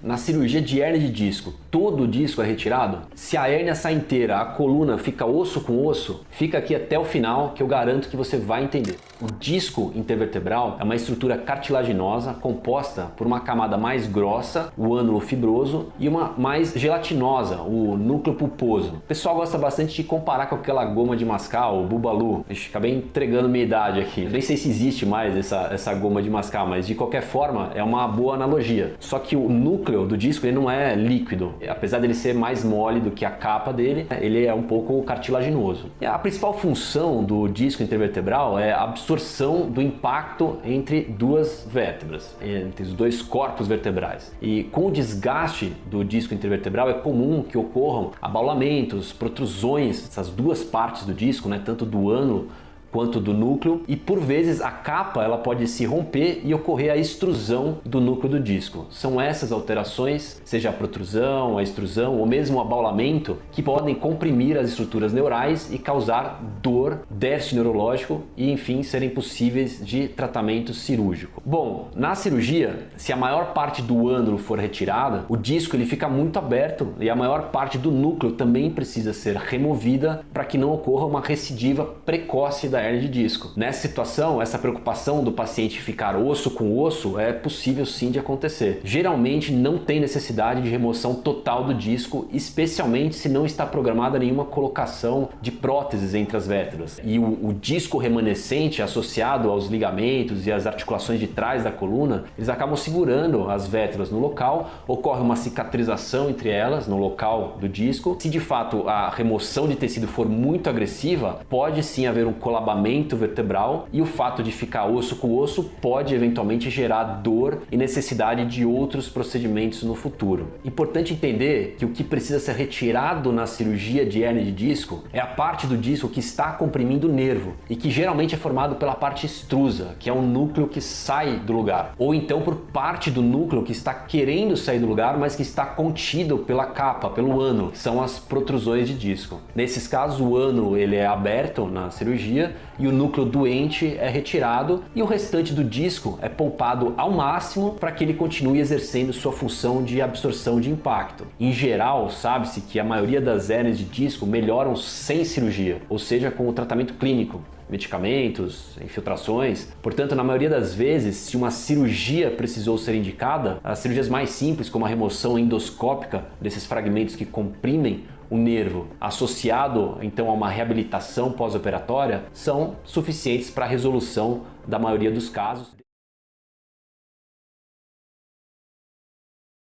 na cirurgia de hérnia de disco, todo o disco é retirado? Se a hérnia sai inteira, a coluna fica osso com osso, fica aqui até o final que eu garanto que você vai entender. O disco intervertebral é uma estrutura cartilaginosa composta por uma camada mais grossa, o ânulo fibroso, e uma mais gelatinosa, o núcleo pulposo. O pessoal gosta bastante de comparar com aquela goma de mascar, o Bubalu. Acabei entregando minha idade aqui. Nem sei se existe mais essa goma de mascar, mas de qualquer forma é uma boa analogia. Só que o núcleo do disco ele não é líquido. Apesar dele ser mais mole do que a capa dele, ele é um pouco cartilaginoso. E a principal função do disco intervertebral é a absorção do impacto entre duas vértebras, entre os dois corpos vertebrais. E com o desgaste do disco intervertebral é comum que ocorram abaulamentos, protrusões, essas duas partes do disco, né, tanto do ânulo quanto do núcleo, e por vezes a capa ela pode se romper e ocorrer a extrusão do núcleo do disco. São essas alterações, seja a protrusão, a extrusão ou mesmo o abaulamento, que podem comprimir as estruturas neurais e causar dor, déficit neurológico e enfim serem possíveis de tratamento cirúrgico. Bom, na cirurgia, se a maior parte do ânulo for retirada, o disco ele fica muito aberto e a maior parte do núcleo também precisa ser removida para que não ocorra uma recidiva precoce da hérnia de disco. Nessa situação, essa preocupação do paciente ficar osso com osso é possível sim de acontecer. Geralmente não tem necessidade de remoção total do disco, especialmente se não está programada nenhuma colocação de próteses entre as vértebras. E o disco remanescente associado aos ligamentos e às articulações de trás da coluna, eles acabam segurando as vértebras no local, ocorre uma cicatrização entre elas no local do disco. Se de fato a remoção de tecido for muito agressiva, pode sim haver um colabamento vertebral e o fato de ficar osso com osso pode eventualmente gerar dor e necessidade de outros procedimentos no futuro. Importante entender que o que precisa ser retirado na cirurgia de hérnia de disco é a parte do disco que está comprimindo o nervo e que geralmente é formado pela parte extrusa, que é um núcleo que sai do lugar, ou então por parte do núcleo que está querendo sair do lugar, mas que está contido pela capa, pelo ânulo, que são as protrusões de disco. Nesses casos, o ânulo ele é aberto na cirurgia e o núcleo doente é retirado e o restante do disco é poupado ao máximo para que ele continue exercendo sua função de absorção de impacto. Em geral, sabe-se que a maioria das hérnias de disco melhoram sem cirurgia, ou seja, com o tratamento clínico, medicamentos, infiltrações. Portanto, na maioria das vezes, se uma cirurgia precisou ser indicada, as cirurgias mais simples, como a remoção endoscópica desses fragmentos que comprimem o nervo, associado então a uma reabilitação pós-operatória, são suficientes para a resolução da maioria dos casos.